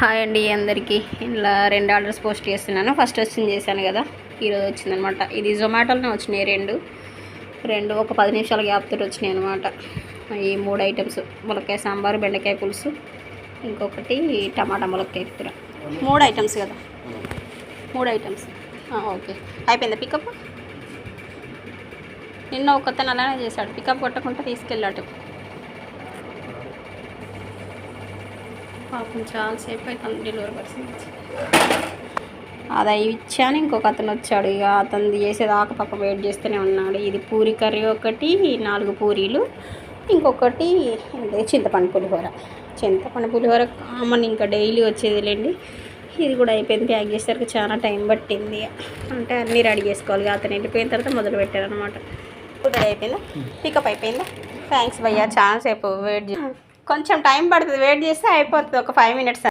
Hi అండి అందరికీ. ఇలా 2 ఆర్డర్స్ పోస్ట్ చేస్తున్నాను. ఫస్ట్ వచ్చింది చేశాను కదా, ఈరోజు వచ్చిందనమాట. ఇది జొమాటోలోనే వచ్చినాయి రెండు ఒక 10 నిమిషాల గ్యాప్ తోటి వచ్చినాయి అనమాట. ఈ 3 ఐటమ్స్: ములక్కాయ సాంబారు, బెండకాయ పులుసు, ఇంకొకటి టమాటా ములక్కాయ కూర. 3 ఐటమ్స్ కదా, 3 ఐటమ్స్. ఓకే, అయిపోయిందా పికప్? నిన్న ఒకతను అలానే చేశాడు, పికప్ కొట్టకుండా తీసుకెళ్ళాడు. పాపం చాలాసేపు అవుతుంది డెలివరీ పర్సన్. అది ఇచ్చాను, ఇంకొక అతను వచ్చాడు. ఇక అతను చేసేదాకా పాప వెయిట్ చేస్తూనే ఉన్నాడు. ఇది పూరి కర్రీ ఒకటి, 4 పూరీలు, ఇంకొకటి చింతపండు పులిహోర కామన్, ఇంకా డైలీ వచ్చేదిలేండి. ఇది కూడా అయిపోయింది. ప్యాక్ చేసేసరికి చాలా టైం పట్టింది. అంటే అన్నీ రెడీ చేసుకోవాలి. అతను వెళ్ళిపోయిన తర్వాత మొదలు పెట్టారు అనమాట. ఇప్పుడు అయిపోయిందా? పికప్ అయిపోయిందా? థ్యాంక్స్ భయ్యా, చాలాసేపు వెయిట్ కొంచెం టైం పడుతుంది, వెయిట్ చేస్తే అయిపోతుంది, ఒక 5 minutes.